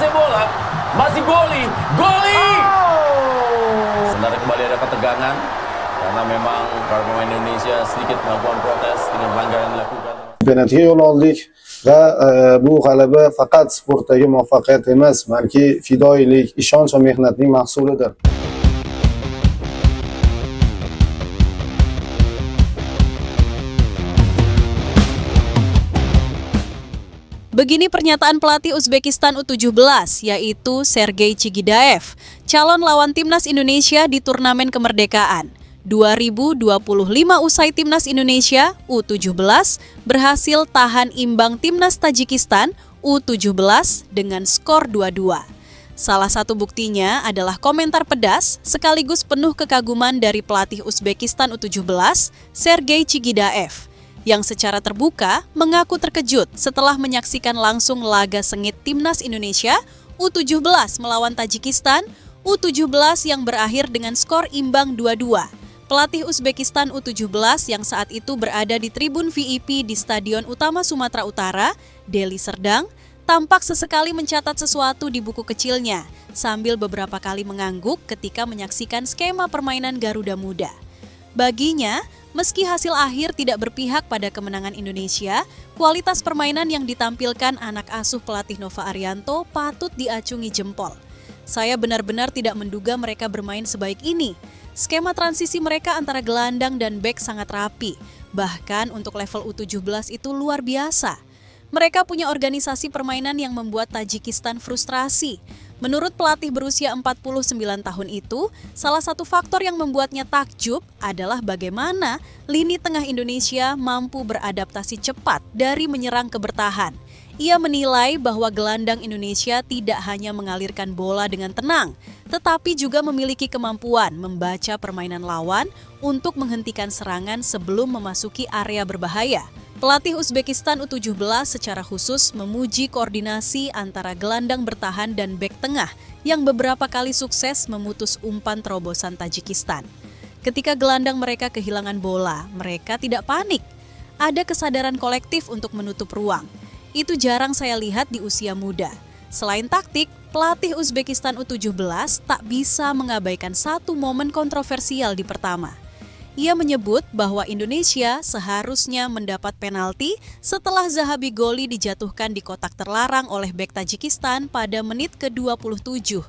menguasai bola. Masih Goli. Sebenarnya kembali ada ketegangan karena memang para pemain Indonesia sedikit melakukan protes dengan pelanggaran yang dilakukan. Penaltiga yo'l oldik va bu g'alaba faqat sportdagi muvaffaqiyat emas, balki fidoyilik, ishonch va mehnatning mahsulidir. Begini pernyataan pelatih Uzbekistan U17, yaitu Sergei Chigidaev, calon lawan Timnas Indonesia di Turnamen Kemerdekaan. 2025 usai Timnas Indonesia U17 berhasil tahan imbang Timnas Tajikistan U17 dengan skor 2-2. Salah satu buktinya adalah komentar pedas sekaligus penuh kekaguman dari pelatih Uzbekistan U17, Sergei Chigidaev, yang secara terbuka mengaku terkejut setelah menyaksikan langsung laga sengit Timnas Indonesia U17 melawan Tajikistan U17 yang berakhir dengan skor imbang 2-2. Pelatih Uzbekistan U17 yang saat itu berada di tribun VIP di Stadion Utama Sumatera Utara, Deli Serdang, tampak sesekali mencatat sesuatu di buku kecilnya sambil beberapa kali mengangguk ketika menyaksikan skema permainan Garuda Muda. Baginya, meski hasil akhir tidak berpihak pada kemenangan Indonesia, kualitas permainan yang ditampilkan anak asuh pelatih Nova Arianto patut diacungi jempol. Saya benar-benar tidak menduga mereka bermain sebaik ini. Skema transisi mereka antara gelandang dan bek sangat rapi. Bahkan untuk level U17 itu luar biasa. Mereka punya organisasi permainan yang membuat Tajikistan frustrasi. Menurut pelatih berusia 49 tahun itu, salah satu faktor yang membuatnya takjub adalah bagaimana lini tengah Indonesia mampu beradaptasi cepat dari menyerang ke bertahan. Ia menilai bahwa gelandang Indonesia tidak hanya mengalirkan bola dengan tenang, tetapi juga memiliki kemampuan membaca permainan lawan untuk menghentikan serangan sebelum memasuki area berbahaya. Pelatih Uzbekistan U17 secara khusus memuji koordinasi antara gelandang bertahan dan bek tengah yang beberapa kali sukses memutus umpan terobosan Tajikistan. Ketika gelandang mereka kehilangan bola, mereka tidak panik. Ada kesadaran kolektif untuk menutup ruang. Itu jarang saya lihat di usia muda. Selain taktik, pelatih Uzbekistan U17 tak bisa mengabaikan satu momen kontroversial di pertama. Ia menyebut bahwa Indonesia seharusnya mendapat penalti setelah Zahabi Goli dijatuhkan di kotak terlarang oleh bek Tajikistan pada menit ke-27.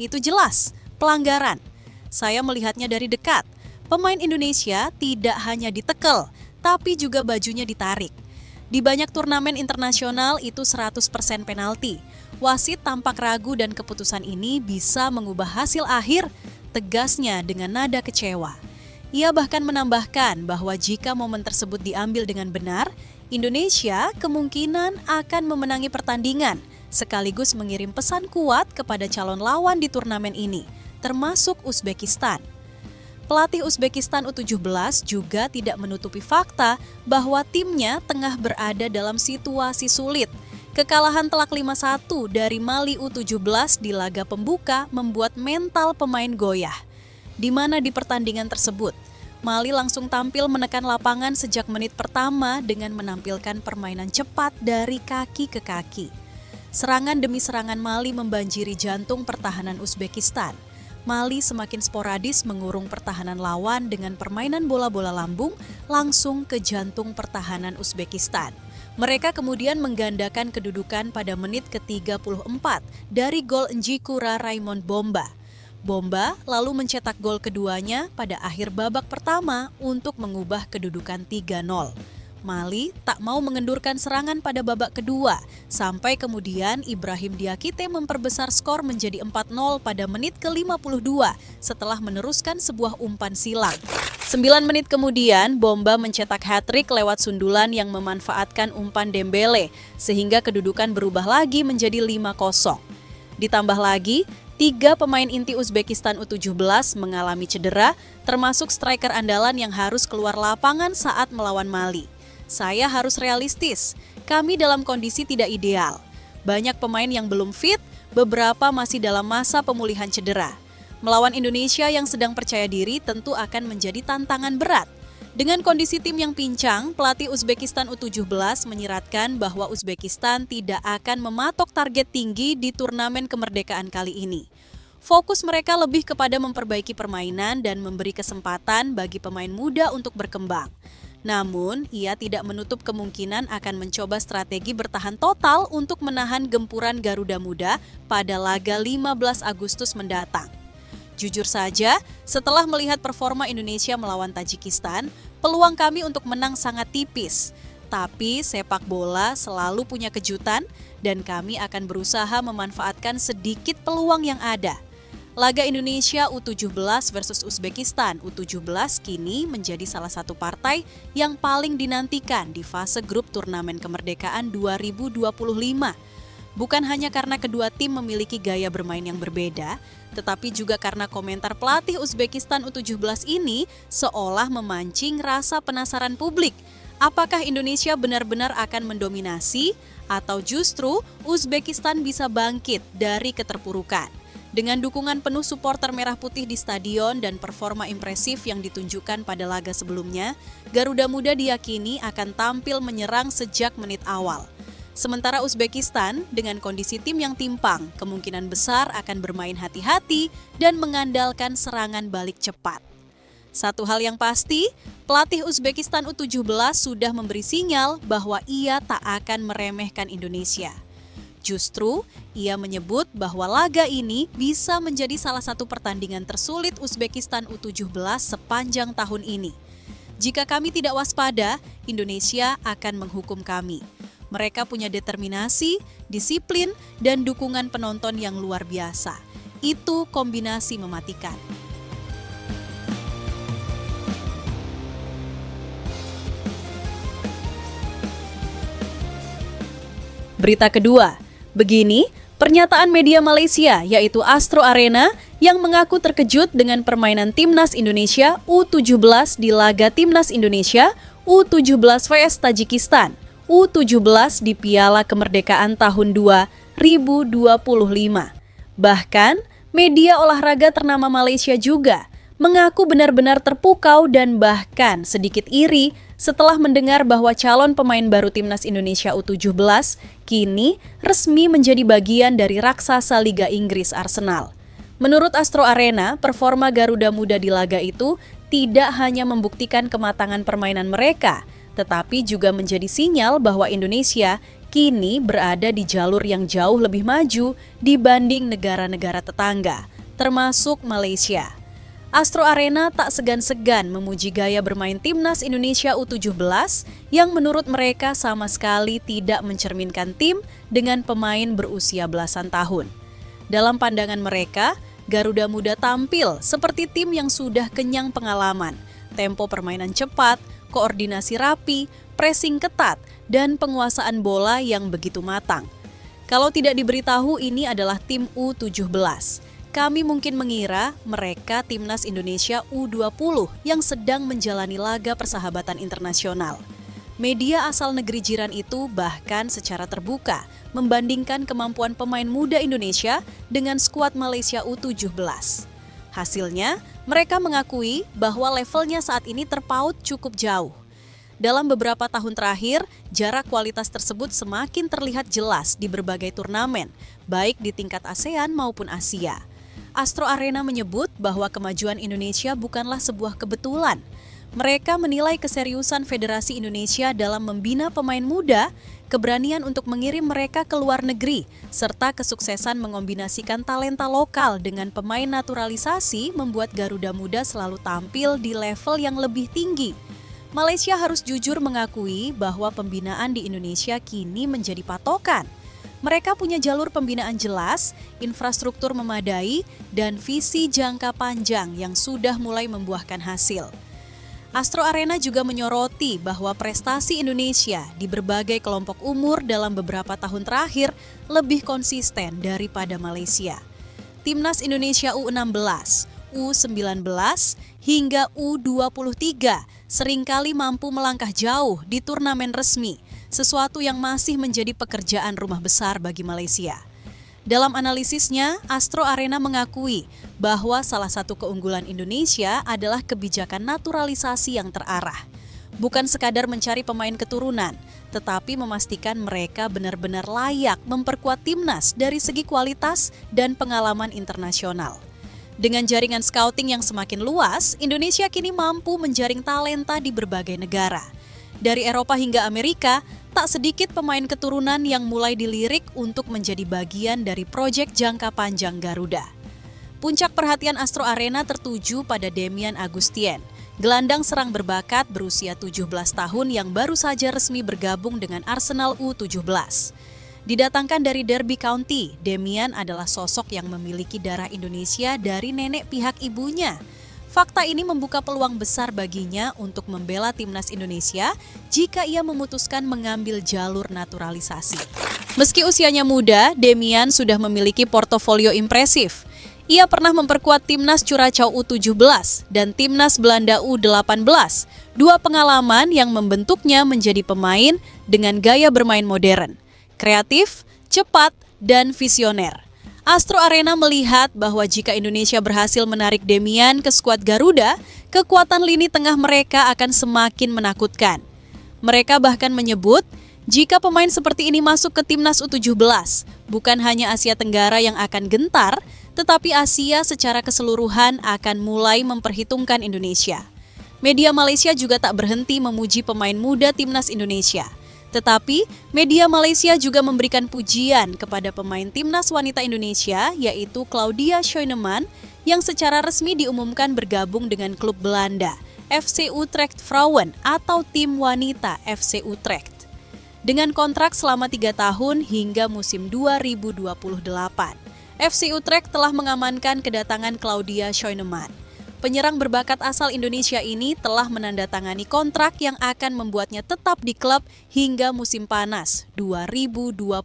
Itu jelas, pelanggaran. Saya melihatnya dari dekat. Pemain Indonesia tidak hanya ditekel, tapi juga bajunya ditarik. Di banyak turnamen internasional itu 100% penalti. Wasit tampak ragu dan keputusan ini bisa mengubah hasil akhir, tegasnya dengan nada kecewa. Ia bahkan menambahkan bahwa jika momen tersebut diambil dengan benar, Indonesia kemungkinan akan memenangi pertandingan, sekaligus mengirim pesan kuat kepada calon lawan di turnamen ini, termasuk Uzbekistan. Pelatih Uzbekistan U17 juga tidak menutupi fakta bahwa timnya tengah berada dalam situasi sulit. Kekalahan telak 5-1 dari Mali U17 di laga pembuka membuat mental pemain goyah. Di mana di pertandingan tersebut, Mali langsung tampil menekan lapangan sejak menit pertama dengan menampilkan permainan cepat dari kaki ke kaki. Serangan demi serangan Mali membanjiri jantung pertahanan Uzbekistan. Mali semakin sporadis mengurung pertahanan lawan dengan permainan bola-bola lambung langsung ke jantung pertahanan Uzbekistan. Mereka kemudian menggandakan kedudukan pada menit ke-34 dari gol Njikura Raymond Bomba. Bomba lalu mencetak gol keduanya pada akhir babak pertama untuk mengubah kedudukan 3-0. Mali tak mau mengendurkan serangan pada babak kedua, sampai kemudian Ibrahim Diakite memperbesar skor menjadi 4-0 pada menit ke-52 setelah meneruskan sebuah umpan silang. 9 menit kemudian, Bomba mencetak hat-trick lewat sundulan yang memanfaatkan umpan Dembele, sehingga kedudukan berubah lagi menjadi 5-0. Ditambah lagi, 3 pemain inti Uzbekistan U17 mengalami cedera, termasuk striker andalan yang harus keluar lapangan saat melawan Mali. Saya harus realistis, kami dalam kondisi tidak ideal. Banyak pemain yang belum fit, beberapa masih dalam masa pemulihan cedera. Melawan Indonesia yang sedang percaya diri tentu akan menjadi tantangan berat. Dengan kondisi tim yang pincang, pelatih Uzbekistan U17 menyiratkan bahwa Uzbekistan tidak akan mematok target tinggi di turnamen kemerdekaan kali ini. Fokus mereka lebih kepada memperbaiki permainan dan memberi kesempatan bagi pemain muda untuk berkembang. Namun, ia tidak menutup kemungkinan akan mencoba strategi bertahan total untuk menahan gempuran Garuda Muda pada laga 15 Agustus mendatang. Jujur saja, setelah melihat performa Indonesia melawan Tajikistan, peluang kami untuk menang sangat tipis. Tapi sepak bola selalu punya kejutan dan kami akan berusaha memanfaatkan sedikit peluang yang ada. Laga Indonesia U17 versus Uzbekistan U17 kini menjadi salah satu partai yang paling dinantikan di fase grup turnamen kemerdekaan 2025. Bukan hanya karena kedua tim memiliki gaya bermain yang berbeda, tetapi juga karena komentar pelatih Uzbekistan U17 ini seolah memancing rasa penasaran publik. Apakah Indonesia benar-benar akan mendominasi atau justru Uzbekistan bisa bangkit dari keterpurukan? Dengan dukungan penuh supporter Merah Putih di stadion dan performa impresif yang ditunjukkan pada laga sebelumnya, Garuda Muda diyakini akan tampil menyerang sejak menit awal. Sementara Uzbekistan dengan kondisi tim yang timpang, kemungkinan besar akan bermain hati-hati dan mengandalkan serangan balik cepat. Satu hal yang pasti, pelatih Uzbekistan U17 sudah memberi sinyal bahwa ia tak akan meremehkan Indonesia. Justru, ia menyebut bahwa laga ini bisa menjadi salah satu pertandingan tersulit Uzbekistan U17 sepanjang tahun ini. Jika kami tidak waspada, Indonesia akan menghukum kami. Mereka punya determinasi, disiplin, dan dukungan penonton yang luar biasa. Itu kombinasi mematikan. Berita kedua, begini pernyataan media Malaysia yaitu Astro Arena yang mengaku terkejut dengan permainan Timnas Indonesia U17 di laga Timnas Indonesia U17 vs Tajikistan U17 di Piala Kemerdekaan tahun 2025. Bahkan, media olahraga ternama Malaysia juga mengaku benar-benar terpukau dan bahkan sedikit iri setelah mendengar bahwa calon pemain baru Timnas Indonesia U17 kini resmi menjadi bagian dari raksasa Liga Inggris Arsenal. Menurut Astro Arena, performa Garuda Muda di laga itu tidak hanya membuktikan kematangan permainan mereka, tetapi juga menjadi sinyal bahwa Indonesia kini berada di jalur yang jauh lebih maju dibanding negara-negara tetangga, termasuk Malaysia. Astro Arena tak segan-segan memuji gaya bermain Timnas Indonesia U17 yang menurut mereka sama sekali tidak mencerminkan tim dengan pemain berusia belasan tahun. Dalam pandangan mereka, Garuda Muda tampil seperti tim yang sudah kenyang pengalaman, tempo permainan cepat, koordinasi rapi, pressing ketat, dan penguasaan bola yang begitu matang. Kalau tidak diberitahu ini adalah tim U17, kami mungkin mengira mereka Timnas Indonesia U20 yang sedang menjalani laga persahabatan internasional. Media asal negeri jiran itu bahkan secara terbuka membandingkan kemampuan pemain muda Indonesia dengan skuad Malaysia U17. Hasilnya, mereka mengakui bahwa levelnya saat ini terpaut cukup jauh. Dalam beberapa tahun terakhir, jarak kualitas tersebut semakin terlihat jelas di berbagai turnamen, baik di tingkat ASEAN maupun Asia. Astro Arena menyebut bahwa kemajuan Indonesia bukanlah sebuah kebetulan. Mereka menilai keseriusan Federasi Indonesia dalam membina pemain muda, keberanian untuk mengirim mereka ke luar negeri, serta kesuksesan mengombinasikan talenta lokal dengan pemain naturalisasi membuat Garuda Muda selalu tampil di level yang lebih tinggi. Malaysia harus jujur mengakui bahwa pembinaan di Indonesia kini menjadi patokan. Mereka punya jalur pembinaan jelas, infrastruktur memadai, dan visi jangka panjang yang sudah mulai membuahkan hasil. Astro Arena juga menyoroti bahwa prestasi Indonesia di berbagai kelompok umur dalam beberapa tahun terakhir lebih konsisten daripada Malaysia. Timnas Indonesia U16, U19, hingga U23 seringkali mampu melangkah jauh di turnamen resmi, sesuatu yang masih menjadi pekerjaan rumah besar bagi Malaysia. Dalam analisisnya, Astro Arena mengakui bahwa salah satu keunggulan Indonesia adalah kebijakan naturalisasi yang terarah. Bukan sekadar mencari pemain keturunan, tetapi memastikan mereka benar-benar layak memperkuat timnas dari segi kualitas dan pengalaman internasional. Dengan jaringan scouting yang semakin luas, Indonesia kini mampu menjaring talenta di berbagai negara. Dari Eropa hingga Amerika, tak sedikit pemain keturunan yang mulai dilirik untuk menjadi bagian dari proyek jangka panjang Garuda. Puncak perhatian Astro Arena tertuju pada Demian Agustien, gelandang serang berbakat berusia 17 tahun yang baru saja resmi bergabung dengan Arsenal U17. Didatangkan dari Derby County, Demian adalah sosok yang memiliki darah Indonesia dari nenek pihak ibunya. Fakta ini membuka peluang besar baginya untuk membela timnas Indonesia jika ia memutuskan mengambil jalur naturalisasi. Meski usianya muda, Demian sudah memiliki portofolio impresif. Ia pernah memperkuat timnas Curaçao U17 dan timnas Belanda U18, dua pengalaman yang membentuknya menjadi pemain dengan gaya bermain modern, kreatif, cepat, dan visioner. Astro Arena melihat bahwa jika Indonesia berhasil menarik Demian ke skuad Garuda, kekuatan lini tengah mereka akan semakin menakutkan. Mereka bahkan menyebut, jika pemain seperti ini masuk ke timnas U17, bukan hanya Asia Tenggara yang akan gentar, tetapi Asia secara keseluruhan akan mulai memperhitungkan Indonesia. Media Malaysia juga tak berhenti memuji pemain muda timnas Indonesia. Tetapi, media Malaysia juga memberikan pujian kepada pemain timnas wanita Indonesia, yaitu Claudia Scheuneman, yang secara resmi diumumkan bergabung dengan klub Belanda, FC Utrecht Vrouwen atau tim wanita FC Utrecht. Dengan kontrak selama 3 tahun hingga musim 2028, FC Utrecht telah mengamankan kedatangan Claudia Scheuneman. Penyerang berbakat asal Indonesia ini telah menandatangani kontrak yang akan membuatnya tetap di klub hingga musim panas 2028.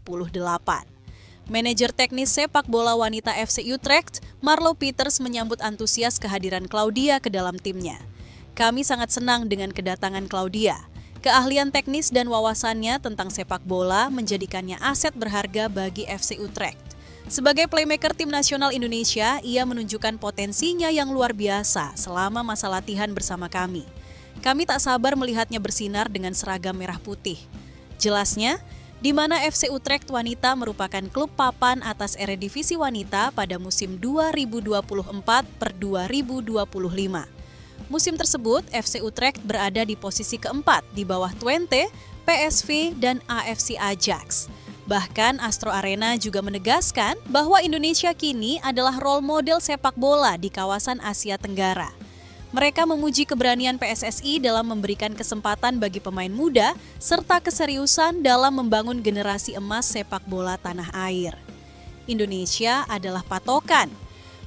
Manajer teknis sepak bola wanita FC Utrecht, Marlo Peters menyambut antusias kehadiran Claudia ke dalam timnya. Kami sangat senang dengan kedatangan Claudia. Keahlian teknis dan wawasannya tentang sepak bola menjadikannya aset berharga bagi FC Utrecht. Sebagai playmaker tim nasional Indonesia, ia menunjukkan potensinya yang luar biasa selama masa latihan bersama kami. Kami tak sabar melihatnya bersinar dengan seragam merah putih. Jelasnya, di mana FC Utrecht Wanita merupakan klub papan atas Eredivisie Wanita pada musim 2024-2025. Musim tersebut, FC Utrecht berada di posisi keempat di bawah Twente, PSV, dan AFC Ajax. Bahkan Astro Arena juga menegaskan bahwa Indonesia kini adalah role model sepak bola di kawasan Asia Tenggara. Mereka memuji keberanian PSSI dalam memberikan kesempatan bagi pemain muda serta keseriusan dalam membangun generasi emas sepak bola tanah air. Indonesia adalah patokan.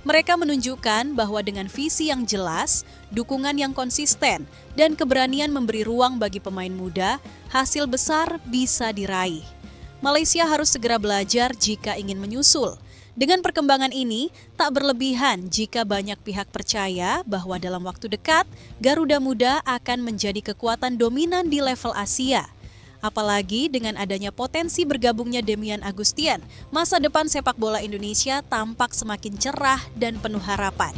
Mereka menunjukkan bahwa dengan visi yang jelas, dukungan yang konsisten, dan keberanian memberi ruang bagi pemain muda, hasil besar bisa diraih. Malaysia harus segera belajar jika ingin menyusul. Dengan perkembangan ini, tak berlebihan jika banyak pihak percaya bahwa dalam waktu dekat, Garuda Muda akan menjadi kekuatan dominan di level Asia. Apalagi dengan adanya potensi bergabungnya Demian Agustien, masa depan sepak bola Indonesia tampak semakin cerah dan penuh harapan.